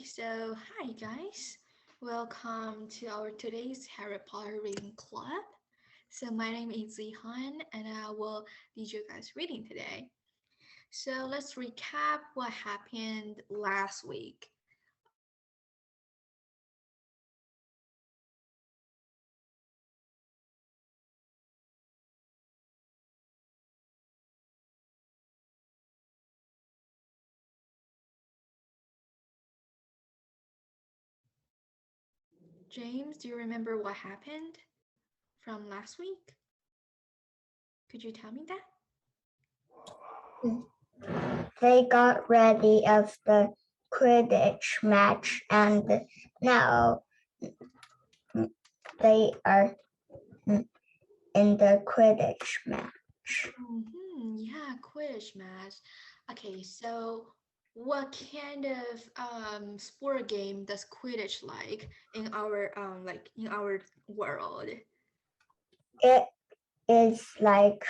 So hi guys, welcome to our today's Harry Potter reading club. So my name is Zihan and I will lead you guys reading today. So let's recap what happened last week. James, do you remember what happened from last week? Could you tell me that? They got ready of the Quidditch match and now they are in the Quidditch match. Yeah, Quidditch match. Okay, so what kind of sport game does Quidditch like in our world? It is like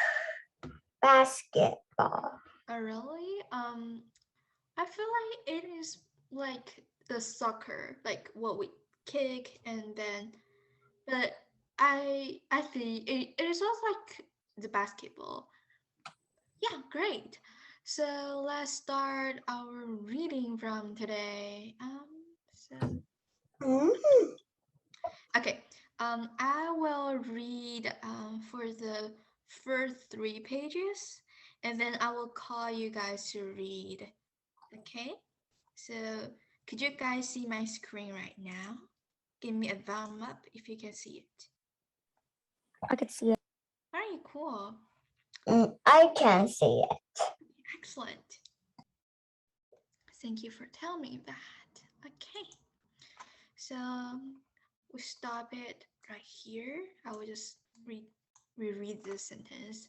basketball. Oh, really? I feel like it is like the soccer, like what we kick and then, but I think it is also like the basketball. Yeah, great. So let's start our reading from today. So Mhm. okay, I will read for the first 3 pages, and then I will call you guys to read. Okay, so could you guys see my screen right now? Give me a thumb up if you can see it. I could see it. Very cool. I can see it. Excellent. Thank you for telling me that. Okay, so we stop it right here. I will just reread this sentence.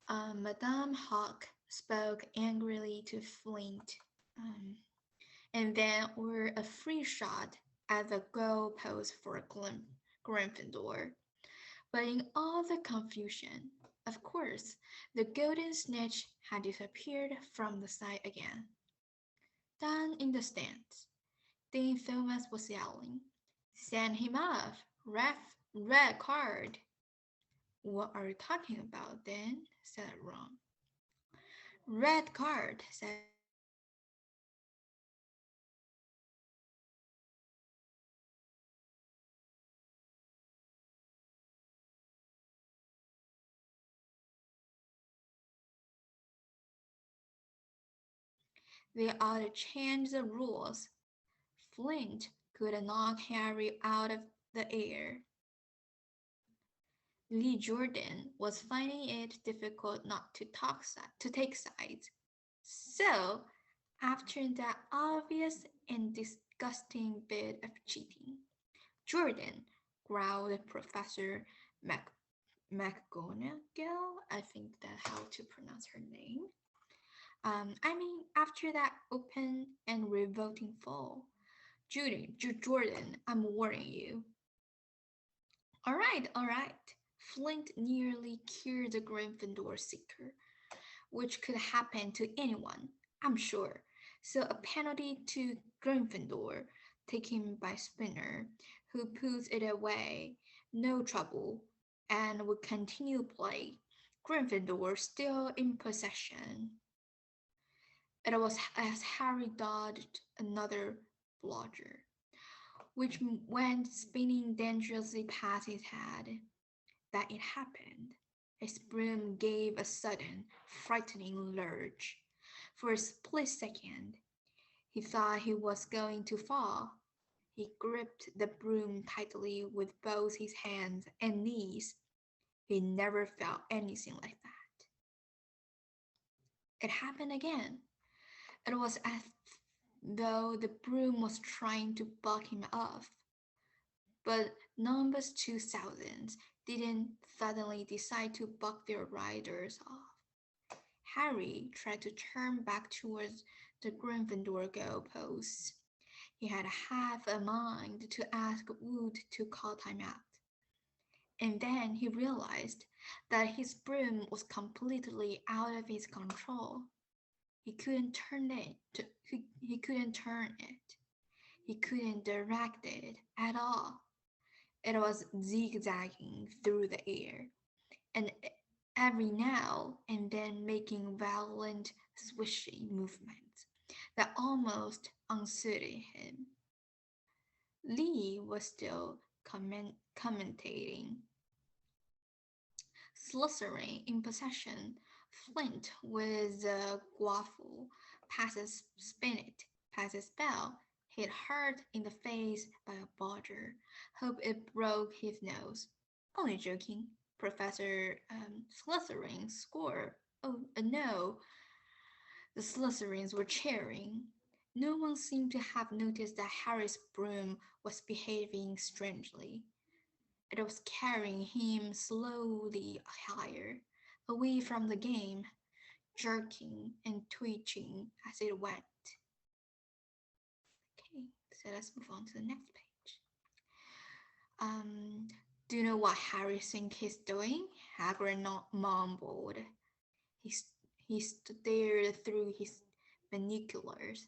Madame Hawk spoke angrily to Flint, and then ordered a free shot at the goalpost for Gryffindor. But in all the confusion, of course, the golden snitch had disappeared from the sight again. Down in the stands, Dean Thomas was yelling, "Send him off! Ref, red card!" "What are you talking about, then?" said Ron. "Red card," said Harry. "Flint nearly cured the Gryffindor seeker, which could happen to anyone. I'm sure." "They ought to change the rules. Flint could knock Harry out of the air." Lee Jordan was finding it difficult not to take sides. So, after that obvious and disgusting bit of cheating, Jordan, growled Professor McGonagall, I think that's how to pronounce her name. After that open and revolting fall, Jordan, I'm warning you. All right. Flint nearly cured the Gryffindor seeker, which could happen to anyone, I'm sure. So a penalty to Gryffindor, taken by Spinner, who puts it away, no trouble, and would continue play. Gryffindor still in possession. It was as Harry dodged another bludger, which went spinning dangerously past his head, that it happened. His broom gave a sudden, frightening lurch. For a split second, he thought he was going to fall. He gripped the broom tightly with both his hands and knees. He never felt anything like that. It happened again. It was as though the broom was trying to buck him off. But Numbers 2000 didn't suddenly decide to buck their riders off. Harry tried to turn back towards the Gryffindor goalposts. He had half a mind to ask Wood to call time out. And then he realized that his broom was completely out of his control. He couldn't turn it. He couldn't turn it. He couldn't direct it at all. It was zigzagging through the air, and every now and then making violent, swishy movements that almost unsuited him. Lee was still commentating. Slithering in possession, Flint with a guaffle, passes Spinnet, passes Bell, hit hard in the face by a bodger. Hope it broke his nose. Only joking. Professor Slytherin score. Oh, no. The Slytherins were cheering. No one seemed to have noticed that Harry's broom was behaving strangely. It was carrying him slowly higher, away from the game, jerking and twitching as it went. Okay, so let's move on to the next page. Um, do you know what Harry thinks he's doing? Hagrid not mumbled. He, he stared through his binoculars.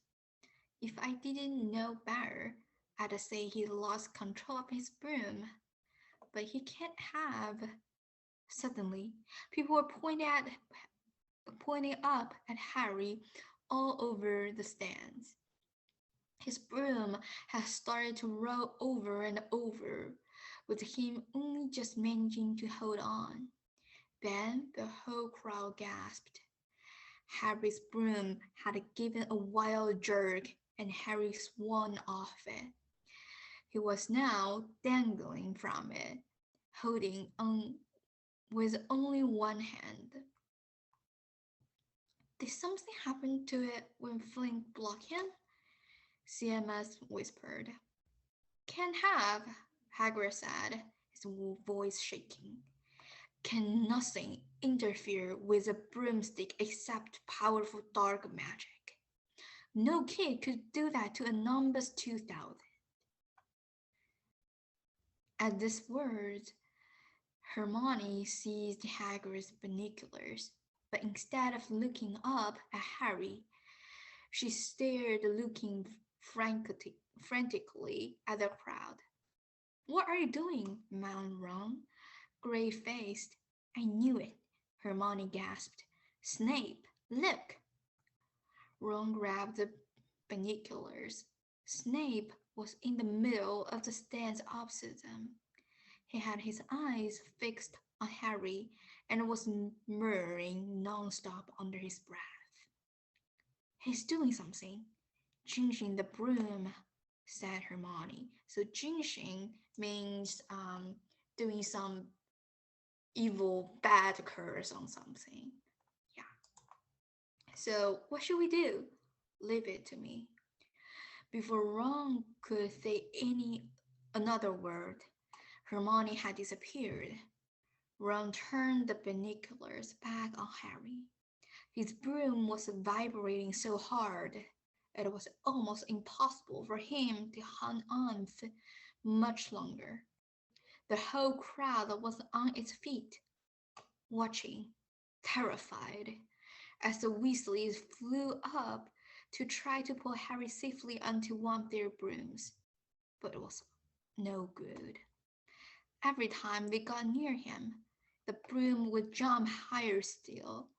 If I didn't know better, I'd say he lost control of his broom. But he can't have. Suddenly, people were pointing up at Harry all over the stands. His broom had started to roll over and over, with him only just managing to hold on. Then the whole crowd gasped. Harry's broom had given a wild jerk, and Harry swung off it. He was now dangling from it, holding on with only one hand. Did something happen to it when Flint blocked him? CMS whispered. Can't have, Hagrid said, his voice shaking. Can nothing interfere with a broomstick except powerful dark magic? No kid could do that to a Nimbus 2000. At this word, Hermione seized Hagrid's binoculars, but instead of looking up at Harry, she stared, looking frantically at the crowd. What are you doing? Moaned Ron, grave-faced. I knew it, Hermione gasped. Snape, look! Ron grabbed the binoculars. Snape was in the middle of the stands opposite them. He had his eyes fixed on Harry and was murmuring non-stop under his breath. He's doing something. Changing the broom, said Hermione. So changing means doing some evil bad curse on something. Yeah. So what should we do? Leave it to me. Before Ron could say another word, Hermione had disappeared. Ron turned the binoculars back on Harry. His broom was vibrating so hard it was almost impossible for him to hang on much longer. The whole crowd was on its feet, watching, terrified, as the Weasleys flew up to try to pull Harry safely onto one of their brooms. But it was no good. Every time they got near him, the broom would jump higher still.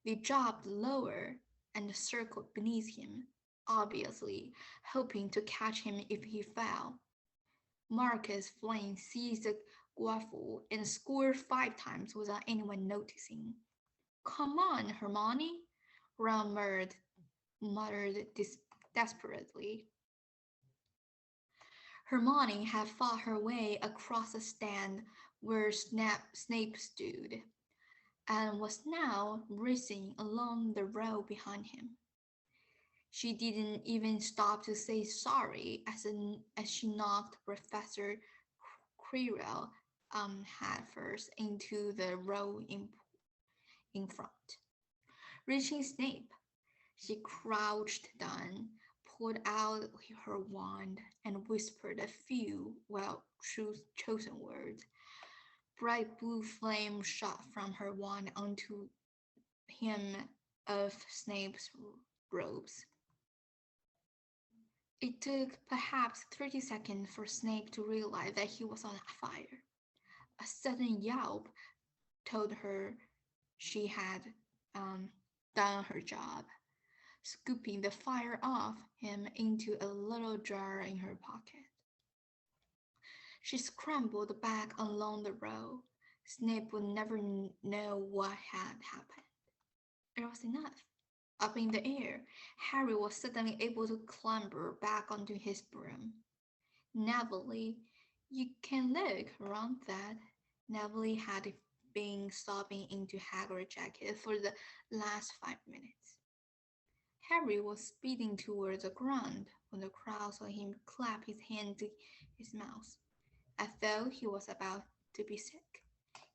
They dropped lower and circled beneath him, obviously hoping to catch him if he fell. Marcus Flame seized the guaffle and scored 5 times without anyone noticing. Come on, Hermione, Ron muttered desperately. Hermione had fought her way across the stand where Snape stood, and was now racing along the row behind him. She didn't even stop to say sorry as she knocked Professor Quirrell head first into the row in front. Reaching Snape, she crouched down, pulled out her wand, and whispered a few well-chosen words. Bright blue flame shot from her wand onto him of Snape's robes. It took perhaps 30 seconds for Snape to realize that he was on fire. A sudden yelp told her she had um, done her job, scooping the fire off him into a little jar in her pocket. She scrambled back along the row. Snape would never know what had happened. It was enough. Up in the air, Harry was suddenly able to clamber back onto his broom. Neville, you can look around that. Neville had been sobbing into Hagrid's jacket for the last 5 minutes. Harry was speeding towards the ground when the crowd saw him clap his hand to his mouth, as though he was about to be sick.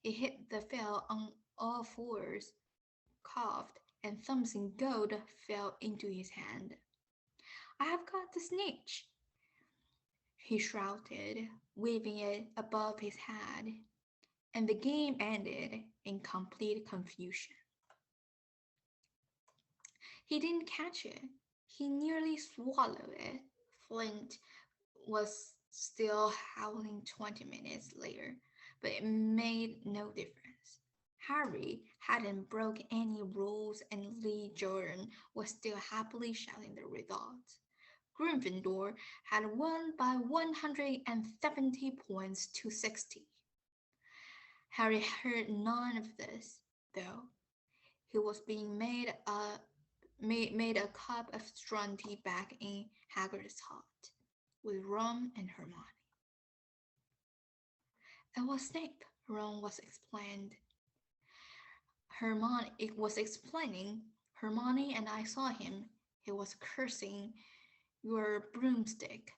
He hit the field on all fours, coughed, and something gold fell into his hand. I have got the snitch, he shouted, waving it above his head, and the game ended in complete confusion. He didn't catch it. He nearly swallowed it. Flint was still howling 20 minutes later, but it made no difference. Harry hadn't broken any rules and Lee Jordan was still happily shouting the results. Gryffindor had won by 170 points to 60. Harry heard none of this, though. He was being made a cup of strong tea back in Hagrid's hut with Ron and Hermione. It was Snape, Ron was explained. Hermione it was explaining. Hermione and I saw him. He was cursing your broomstick,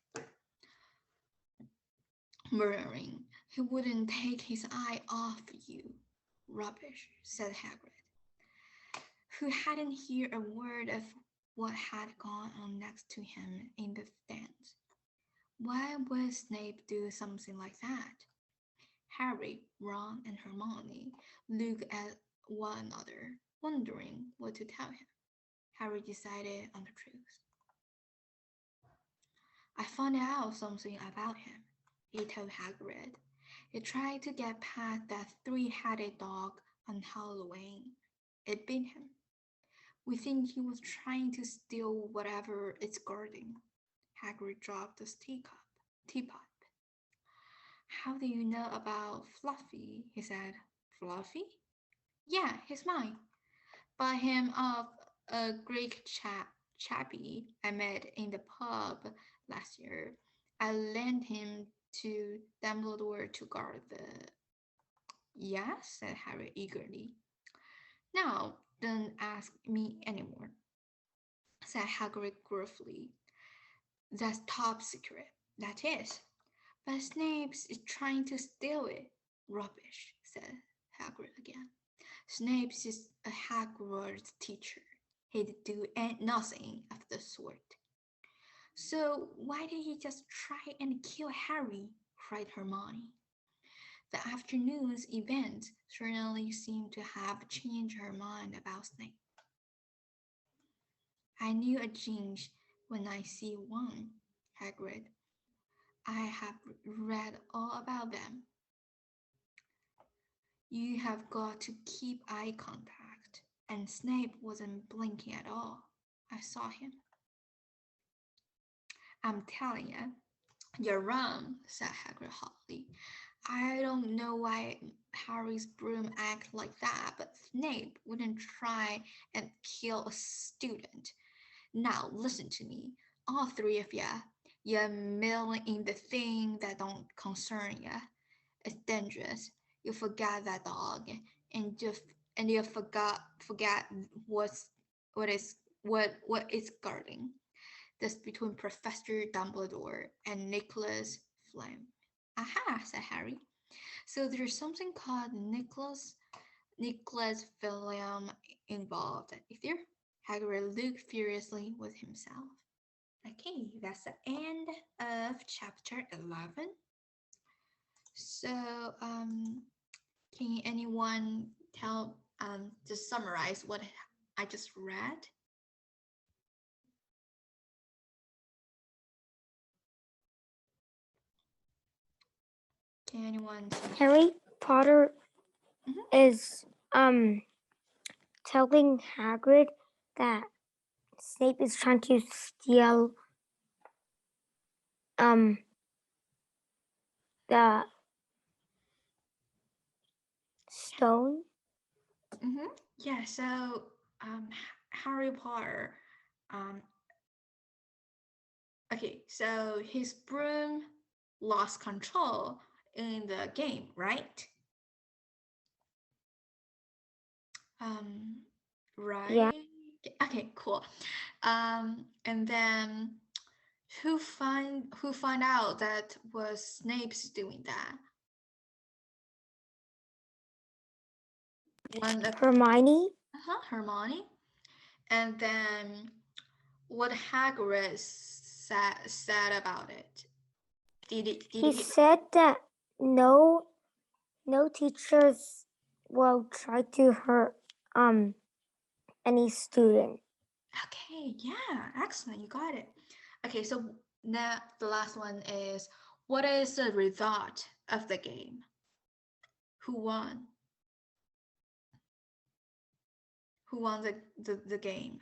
murmuring he wouldn't take his eye off you. Rubbish, said Hagrid, who hadn't heard a word of what had gone on next to him in the stands. Why would Snape do something like that? Harry, Ron, and Hermione looked at one another, wondering what to tell him. Harry decided on the truth. I found out something about him, he told Hagrid. He tried to get past that three-headed dog on Halloween. It bit him. We think he was trying to steal whatever it's guarding. Hagrid dropped the teapot. How do you know about Fluffy? He said. Fluffy? Yeah, he's mine. Buy him off a Greek chappie I met in the pub last year. I lent him to Dumbledore to guard the... Yes, said Harry eagerly. Now, don't ask me anymore, said Hagrid gruffly. That's top secret. That is. But Snape is trying to steal it. Rubbish, said Hagrid again. Snape is a Hogwarts teacher. He'd do nothing of the sort. So why did he just try and kill Harry? Cried Hermione. The afternoon's events certainly seemed to have changed her mind about Snape. I knew a jinx when I see one, Hagrid. I have read all about them. You have got to keep eye contact. And Snape wasn't blinking at all. I saw him. I'm telling you, you're wrong, said Hagrid hotly. I don't know why Harry's broom acts like that, but Snape wouldn't try and kill a student. Now listen to me, all three of you. You're meddling in the thing that don't concern you. It's dangerous. You forgot that dog, and you forget what is guarding. That's between Professor Dumbledore and Nicholas Flamel. Aha, said Harry. So there's something called Nicholas Flamel involved. Is there? Hagrid looked furiously with himself. Okay, that's the end of chapter 11. So, can anyone just summarize I just read? Can anyone tell me? Harry Potter Mhm. is telling Hagrid that Snape is trying to steal um the stone. Mm-hmm. Yeah, so Harry Potter, um, okay, so his broom lost control in the game, right? Um, Yeah. right? Okay, cool. And then who find out that was Snape's doing that? One of Hermione. Hermione, and then what Hagrid said about it. Did He he? said that no no teachers will try to hurt any student. Okay, yeah, excellent. You got it. Okay, so now the last one is what is the result of the game? Who won? Who won the game?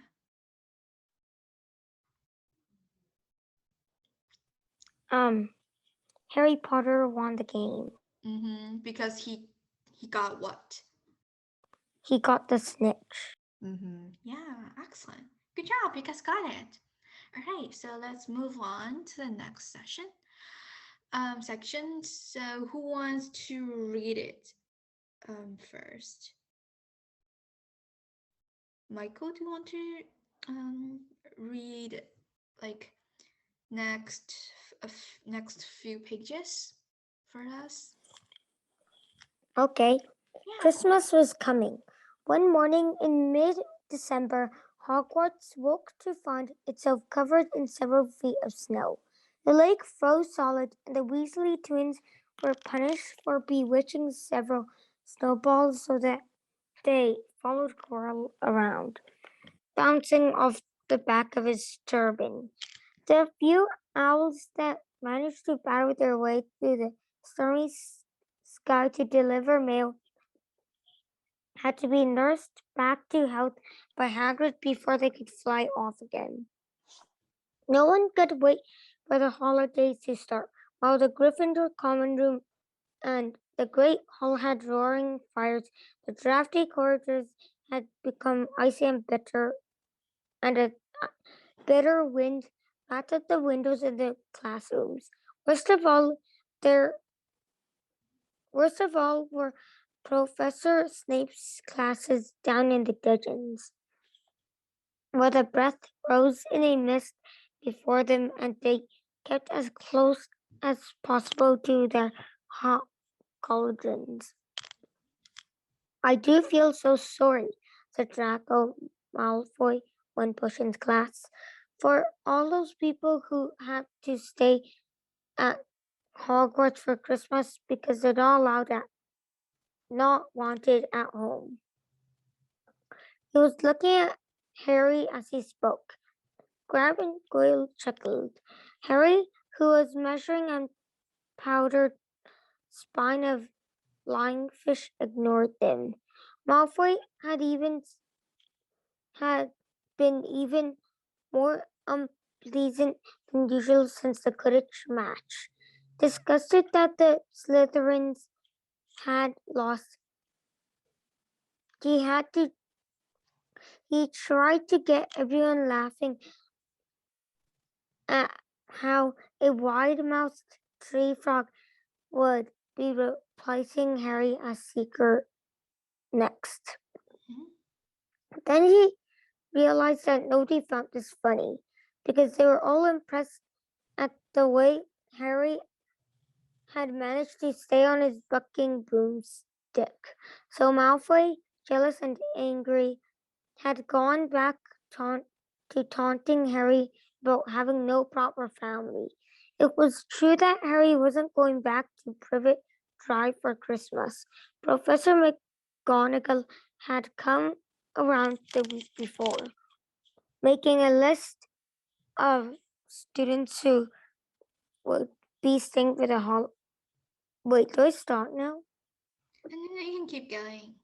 Um Harry Potter won the game. Because he got what? He got the snitch. Yeah, excellent. Good job. You guys got it. All right, so let's move on to the next session. Section. So who wants to read it? First. Michael, do you want to read like next next few pages for us? Okay. Yeah. Christmas was coming. One morning in mid December, Hogwarts woke to find itself covered in several feet of snow. The lake froze solid, and the Weasley twins were punished for bewitching several snowballs so that they followed Quirrell around, bouncing off the back of his turban. The few owls that managed to battle their way through the stormy sky to deliver mail had to be nursed back to health by Hagrid before they could fly off again. No one could wait for the holidays to start, while the Gryffindor common room and the great hall had roaring fires. The drafty corridors had become icy and bitter, and a bitter wind battered the windows in the classrooms. Worst of all, there worst of all were Professor Snape's classes down in the dungeons, where the breath rose in a mist before them, and they kept as close as possible to their hot cauldrons. I do feel so sorry, said Draco Malfoy when pushing class, for all those people who had to stay at Hogwarts for Christmas because they're not allowed at, not wanted at home. He was looking at Harry as he spoke. Grab and Goyle chuckled. Harry, who was measuring a powdered spine of flying fish, ignored them. Malfoy had been even more unpleasant than usual since the Quidditch match. Disgusted that the Slytherins had lost, he had to he tried to get everyone laughing at how a wide-mouthed tree frog would be replacing Harry as Seeker next. Mhm. Then he realized that nobody found this funny because they were all impressed at the way Harry had managed to stay on his bucking broomstick. So Malfoy, jealous and angry, had gone back to taunting Harry about having no proper family. It was true that Harry wasn't going back to Privet Drive for Christmas. Professor McGonagall had come around the week before, making a list of students who would be staying for the holiday. Wait, do I start now? And then you can keep going.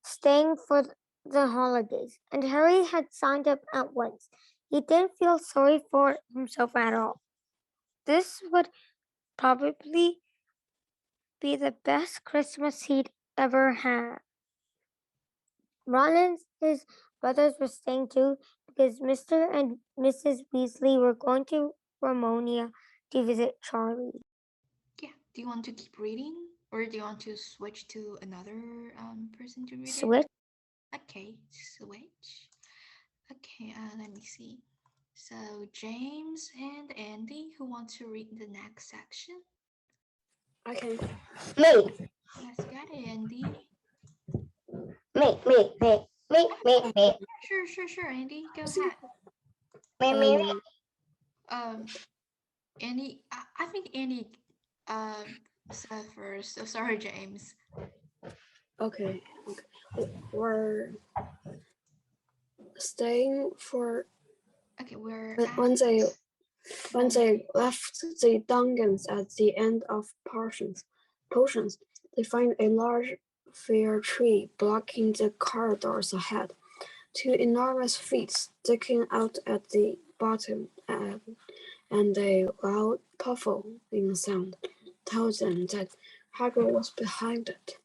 Staying for the holidays, and Harry had signed up at once. He didn't feel sorry for himself at all. This would probably be the best Christmas he'd ever had. Ron and his brothers were staying too because Mr. and Mrs. Weasley were going to Ramonia to visit Charlie. Yeah. Do you want to keep reading, or do you want to switch to another person to read it? Switch. Okay, switch. Okay, let me see. So James and Andy, who want to read the next section? Okay. Me, Let's get it, Andy. me. Sure, Andy. Go ahead. Um, Um, Andy, I think Andy said first. So sorry, James. okay. We're staying for Okay, we're when at they left the dungeons at the end of potions, they find a large fir tree blocking the corridors ahead. Two enormous feet sticking out at the bottom, and a loud puffing sound told them that Hagrid was behind it.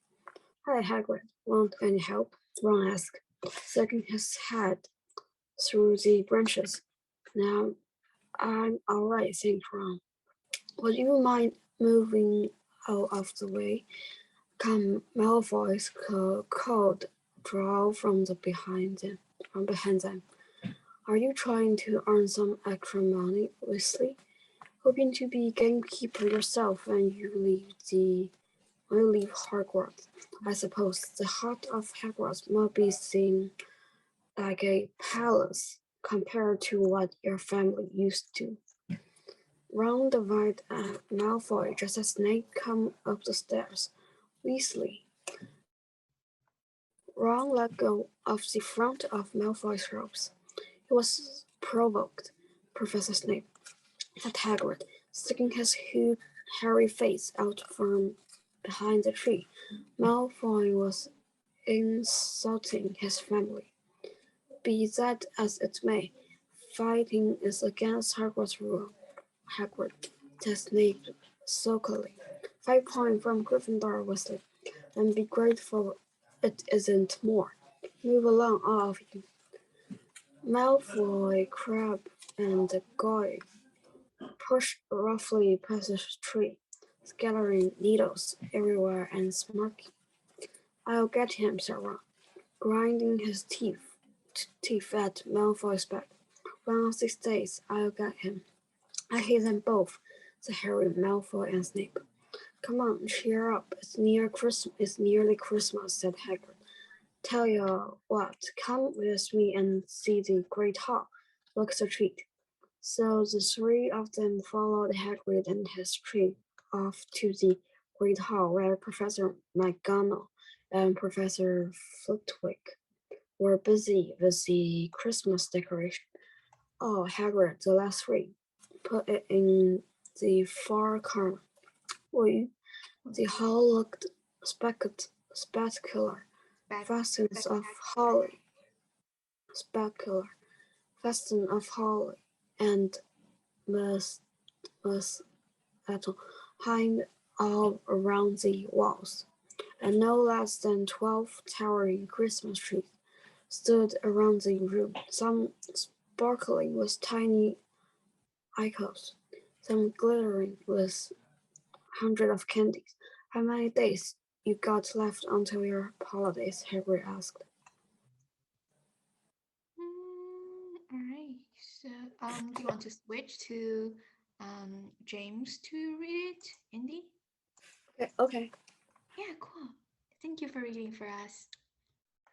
Hi, Hagrid. Want any help? Ron asked, sticking his head through the branches. Now, I'm all right, thanks, Ron. Would you mind moving out of the way? Come, Malfoy's called draw from behind them. Are you trying to earn some extra money, Weasley? Hoping to be gamekeeper yourself when you leave Hogwarts. I suppose the heart of Hogwarts must be seen like a palace compared to what your family used to. Round the right Malfoy just as Snape come up the stairs. Weasley. Ron let go of the front of Malfoy's robes. He was provoked, Professor Snape, said Hagrid, sticking his huge, hairy face out from behind the tree. Malfoy was insulting his family. Be that as it may, fighting is against Hogwarts rule. Hagrid, said Snape sulkily. 5 points from Gryffindor, Weasley, and be grateful it isn't more. Move along, all of you. Malfoy, Crabbe, and Goyle pushed roughly past the tree, scattering needles everywhere and smirking. I'll get him, said Ron, grinding his teeth at Malfoy's back. One of these days, I'll get him. I hate them both, said Harry, Malfoy, and Snape. Come on, cheer up. It's nearly Christmas, said Hagrid. Tell you what, come with me and see the Great Hall. Looks a treat. So the three of them followed Hagrid and his tree off to the Great Hall, where Professor McGonagall and Professor Flitwick were busy with the Christmas decoration. Oh, Hagrid, the last three. Put it in the far corner. Will you? The hall looked spectacular. back. Facets of holly, specular, festoon of holly, and was hung all around the walls, and no less than 12 towering Christmas trees stood around the room, some sparkling with tiny icons, some glittering with hundreds of candies. How many days you got left until your holidays? Harry asked. All right. So, do you want to switch to James to read it, Andy? Okay. Yeah, cool. Thank you for reading for us.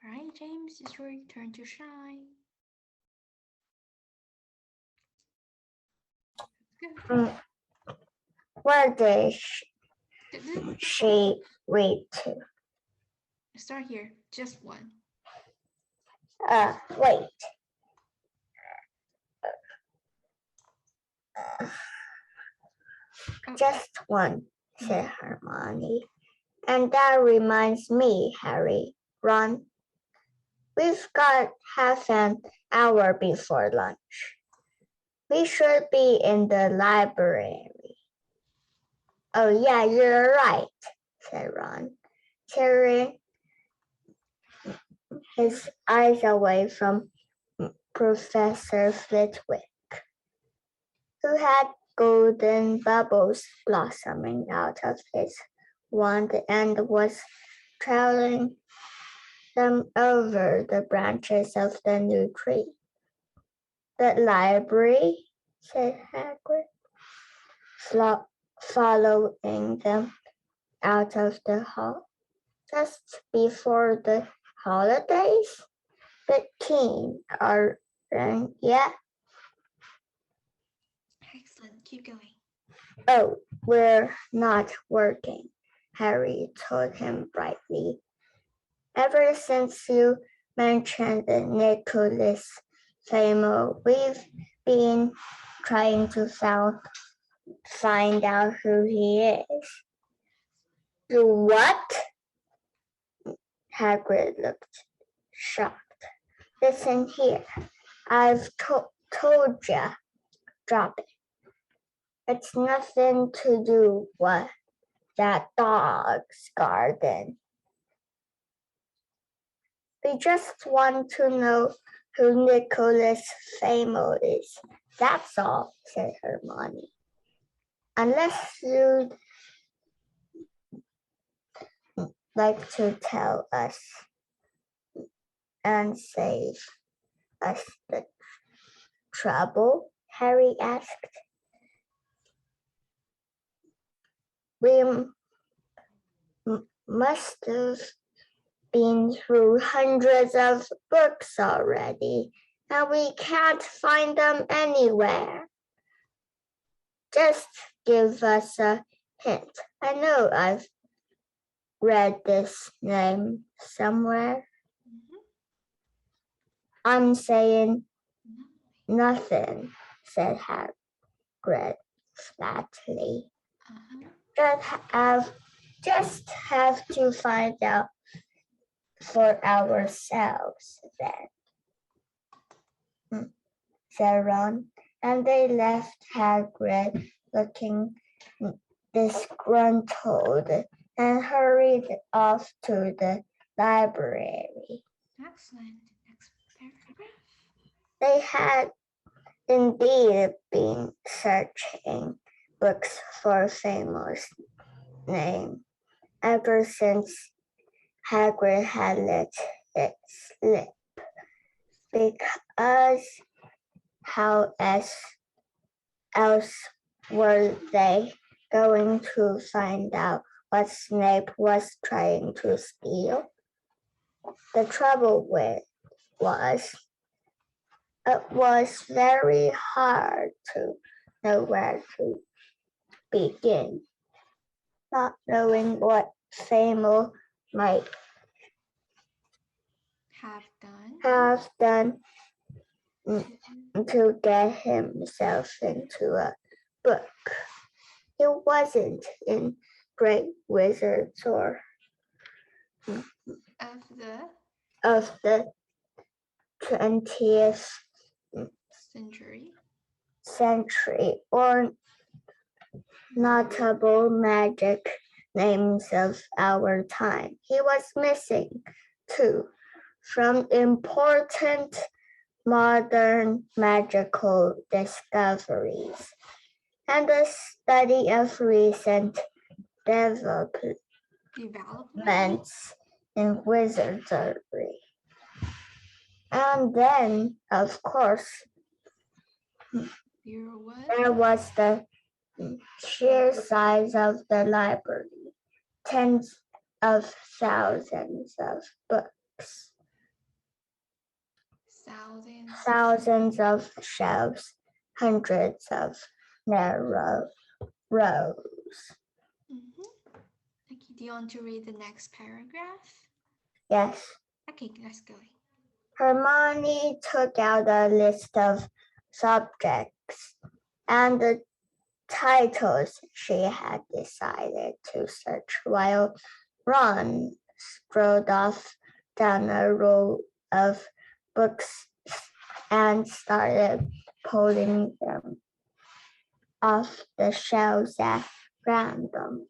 All right, James, it's your turn to shine. Go. Mm, Where did D- she read to? Start here. Just one. Wait. Oh, Just one, said Hermione. And that reminds me, Harry, Ron, we've got half an hour before lunch. We should be in the library. Oh, yeah, you're right, said Ron, tearing his eyes away from Professor Flitwick, who had golden bubbles blossoming out of his wand and was trailing them over the branches of the new tree. The library, said Hagrid, following them out of the hall. Just before the holidays? But keen, aren't ya? excellent. Keep going. Oh, we're not working, Harry told him brightly. Ever since you mentioned Nicholas Flamel, we've been trying to find out who he is. You what? Hagrid looked shocked. Listen here. I've told ya. Drop it. It's nothing to do with that dog's garden. We just want to know who Nicholas Flamel is. That's all, said Hermione. Unless you'd like to tell us and save us the trouble, Harry asked. We must have been through hundreds of books already, and we can't find them anywhere. Just give us a hint. I know I've read this name somewhere. I'm saying nothing, said Hagrid flatly. Just have to find out for ourselves then, said Ron, and they left Hagrid looking disgruntled and hurried off to the library. Excellent. Next paragraph. They had indeed been searching books for Famous name ever since Hagrid had let it slip, because how else were they going to find out what Snape was trying to steal? The trouble was, it was very hard to know where to begin, not knowing what Famous might have done to get himself into a book. He wasn't in great wizards or of the 20th century or notable magic names of our time. He was missing, too, from important modern magical discoveries and the study of recent developments in wizardry. And then, of course, there was the sheer size of the library, tens of thousands of books, thousands of shelves, hundreds of narrow rows. Okay, do you want to read the next paragraph? Yes. Okay, let's go. Hermione took out a list of subjects and the titles she had decided to search while Ron strolled off down a row of books and started pulling them off the shelves at random.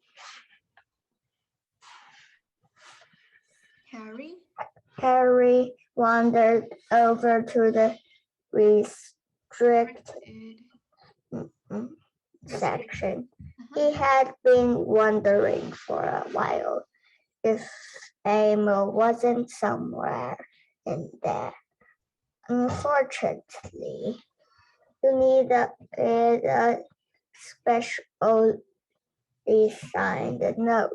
Harry? Harry wandered over to the restricted section. He had been wondering for a while if Emil wasn't somewhere in there. Unfortunately, you needed a specially signed note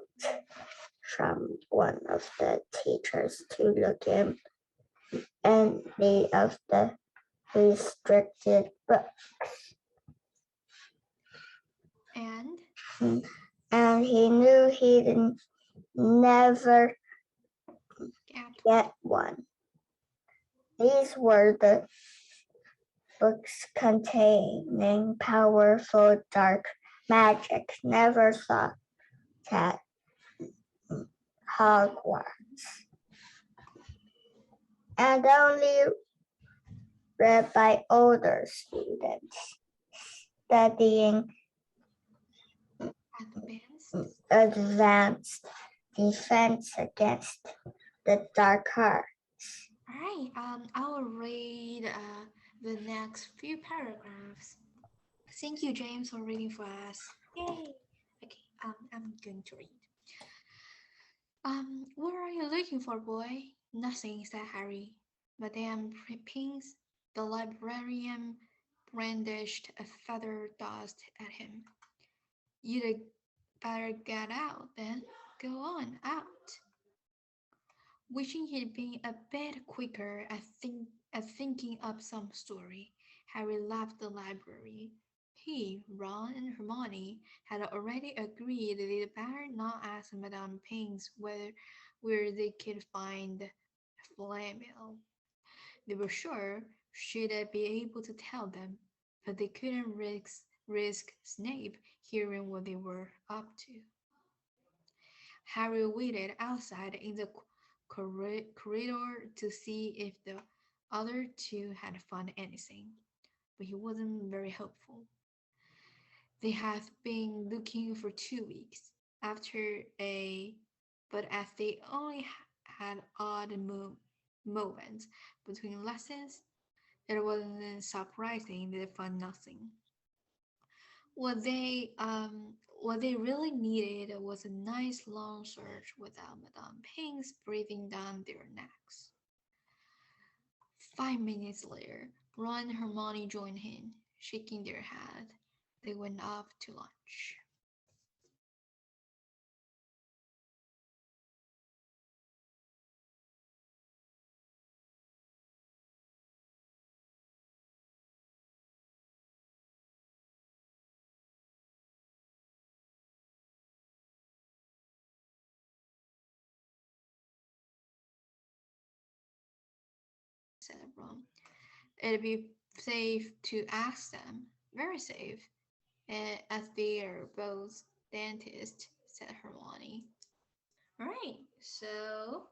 from one of the teachers to look in any of the restricted books. And he knew he'd never get one. These were the books containing powerful dark magic never thought at Hogwarts, and only read by older students studying advanced defense against the dark arts. Alright, I'll read the next few paragraphs. Thank you, James, for reading for us. Yay! Okay, I'm going to read. What are you looking for, boy? Nothing, said Harry. Madame Pinks, the librarian, brandished a feather dust at him. You'd better get out, then. Go on, out. Wishing he'd been a bit quicker at thinking up some story, Harry left the library. He, Ron, and Hermione had already agreed they'd better not ask Madame Pinks where they could find Flamel. They were sure she'd be able to tell them, but they couldn't risk Snape hearing what they were up to. Harry waited outside in the corridor to see if the other two had found anything, but he wasn't very hopeful. They had been looking for 2 weeks after a, but as they only had odd moments between lessons, it wasn't surprising they found nothing. What they um what they really needed was a nice long search without Madame Pinks breathing down their necks. 5 minutes later, Ron and Hermione joined in, shaking their head. They went off to lunch. Said Ron. It'd be safe to ask them. Very safe. As they are both dentists, said Hermione. Alright, so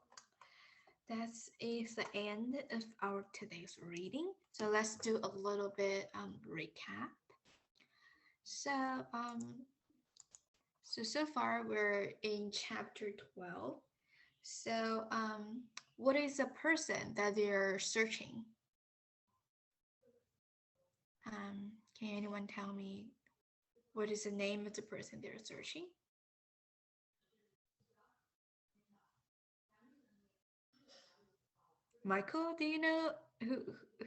that is the end of our today's reading. So let's do a little bit recap. So so far we're in chapter 12. So what is the person that they're searching? Can anyone tell me what is the name of the person they're searching? Michael, do you know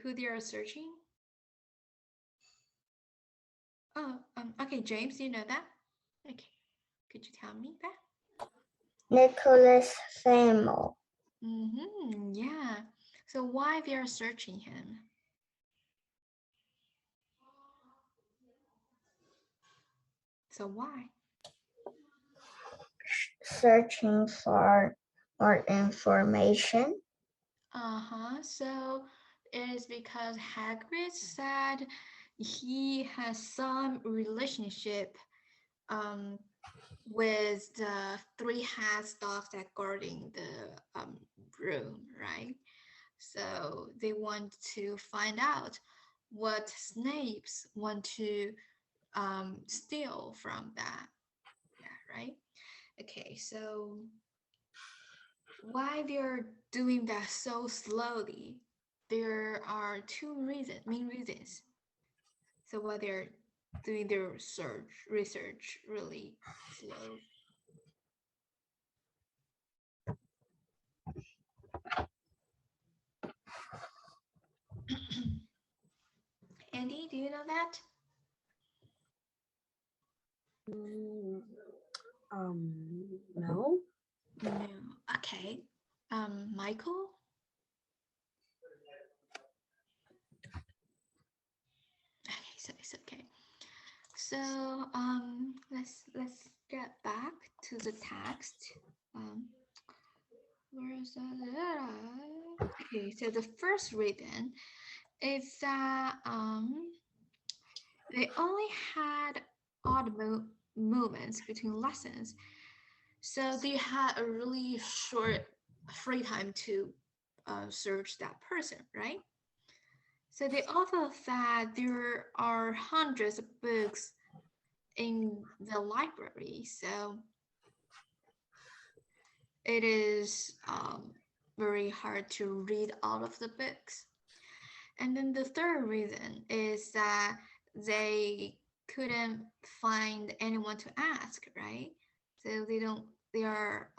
who they are searching? Oh, okay, James, do you know that? Okay, could you tell me that? Nicholas Flamel. Yeah. So why they are searching him? So why? Searching for more information. So it is because Hagrid said he has some relationship um with the three hats dogs that guarding the room, right? So they want to find out what Snape's want to steal from that. Yeah, right? Okay, so why they're doing that so slowly? There are two main reasons. So why they're doing their research really slow. Andy, do you know that? Mm, no. No. Okay. Michael? Okay, so it's okay. So let's get back to the text. Um where is that? Okay, so the first reason is that they only had odd moments between lessons, so they had a really short free time to search that person, right? So they also said there are hundreds of books in the library, so it is very hard to read all of the books. And then the third reason is that they couldn't find anyone to ask, right? So they are,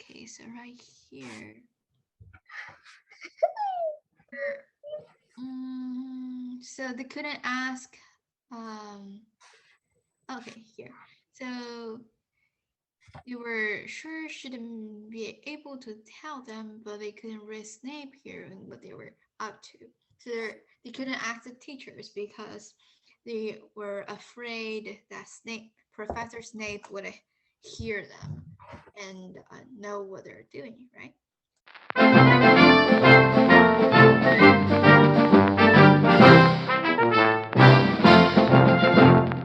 okay, so right here, so they couldn't ask, um, okay, here. So they were sure shouldn't be able to tell them, but they couldn't risk Snape hearing what they were up to. So they couldn't ask the teachers because they were afraid that Professor Snape would hear them and know what they're doing, right?